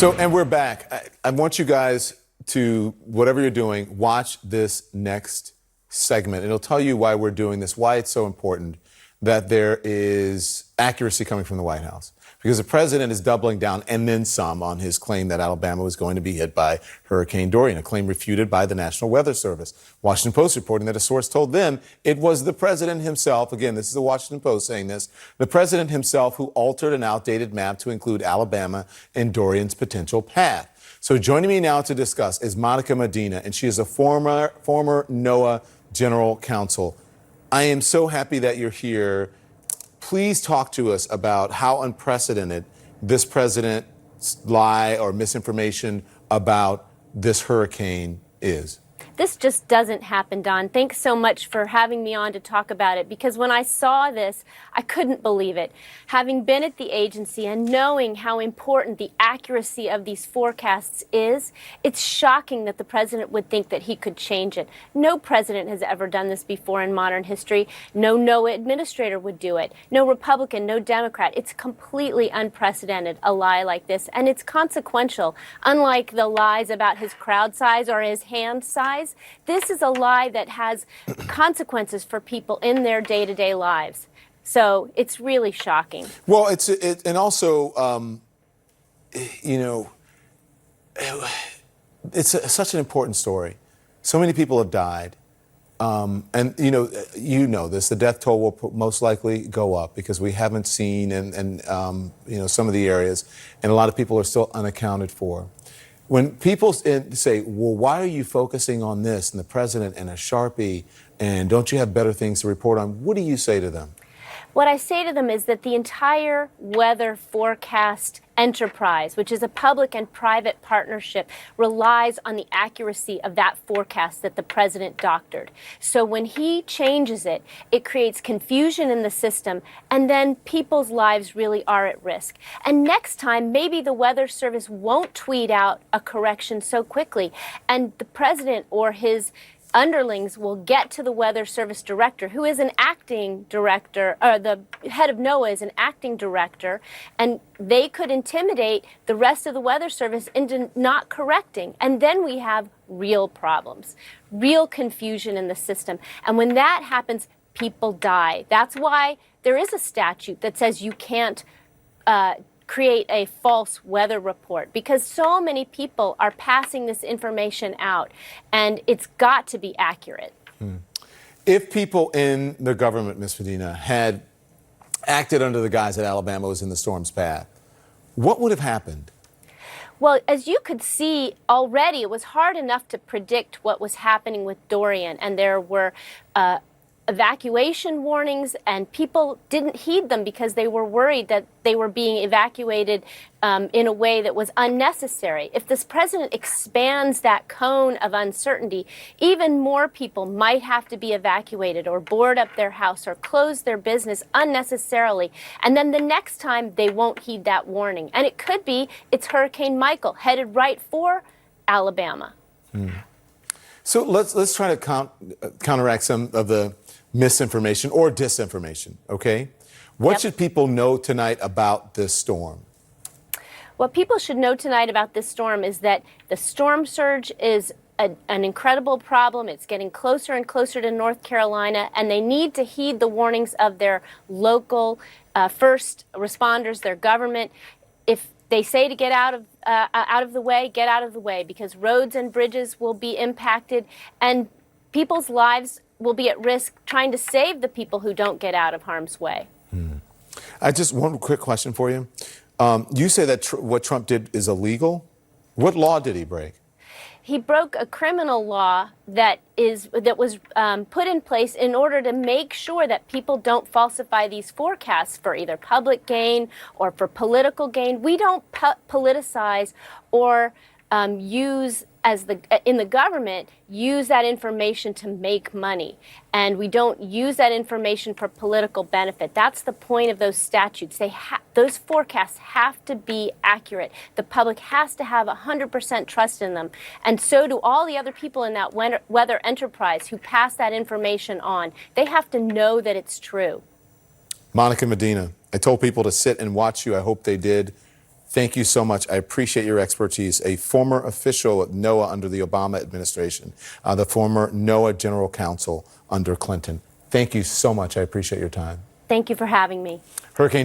And we're back. I want you guys to, whatever you're doing, watch this next segment. It'll tell you why we're doing this, why it's so important that there is accuracy coming from the White House. Because the president is doubling down and then some on his claim that Alabama was going to be hit by Hurricane Dorian, a claim refuted by the National Weather Service. Washington Post reporting that a source told them it was the president himself, again, this is the Washington Post saying this, the president himself who altered an outdated map to include Alabama in Dorian's potential path. So joining me now to discuss is Monica Medina, and she is a former NOAA general counsel. I am so happy that you're here. Please talk to us about how unprecedented this president's lie or misinformation about this hurricane is. This just doesn't happen, Don. Thanks so much for having me on to talk about it, because when I saw this, I couldn't believe it. Having been at the agency and knowing how important the accuracy of these forecasts is, it's shocking that the president would think that he could change it. No president has ever done this before in modern history. No NOAA administrator would do it. No Republican, no Democrat. It's completely unprecedented, a lie like this, and it's consequential. Unlike the lies about his crowd size or his hand size, this is a lie that has consequences for people in their day-to-day lives. So it's really shocking. Well, and also, it's such an important story. So many people have died. And you know this, the death toll will most likely go up because we haven't seen some of the areas, and a lot of people are still unaccounted for. When people say, well, why are you focusing on this and the president and a Sharpie, and don't you have better things to report on? What do you say to them? What I say to them is that the entire weather forecast enterprise, which is a public and private partnership, relies on the accuracy of that forecast that the president doctored. So when he changes it, it creates confusion in the system, and then people's lives really are at risk. And next time, maybe the Weather Service won't tweet out a correction so quickly, and the president or his underlings will get to the Weather Service director, who is an acting director, or the head of NOAA is an acting director, and they could intimidate the rest of the Weather Service into not correcting. And then we have real problems, real confusion in the system. And when that happens, people die. That's why there is a statute that says you can't create a false weather report, because so many people are passing this information out, and it's got to be accurate. If people in the government, Ms. Medina, had acted under the guise that Alabama was in the storm's path, what would have happened? Well, as you could see already, it was hard enough to predict what was happening with Dorian, and there were evacuation warnings, and people didn't heed them because they were worried that they were being evacuated in a way that was unnecessary. If this president expands that cone of uncertainty, even more people might have to be evacuated or board up their house or close their business unnecessarily. And then the next time they won't heed that warning. And it could be it's Hurricane Michael headed right for Alabama. So let's try to counteract some of the misinformation or disinformation, okay? What should people know tonight about this storm? What people should know tonight about this storm is that the storm surge is an incredible problem. It's getting closer and closer to North Carolina, and they need to heed the warnings of their local first responders, their government. If they say to get out of the way, get out of the way, because roads and bridges will be impacted, and people's lives will be at risk trying to save the people who don't get out of harm's way. I just one quick question for you. You say that what Trump did is illegal. What law did he break? He broke a criminal law that was put in place in order to make sure that people don't falsify these forecasts for either public gain or for political gain. We don't politicize or use in the government, use that information to make money. And we don't use that information for political benefit. That's the point of those statutes. Those forecasts have to be accurate. The public has to have 100% trust in them. And so do all the other people in that weather enterprise who pass that information on. They have to know that it's true. Monica Medina, I told people to sit and watch you. I hope they did. Thank you so much. I appreciate your expertise. A former official at NOAA under the Obama administration, the former NOAA general counsel under Clinton. Thank you so much. I appreciate your time. Thank you for having me. Hurricane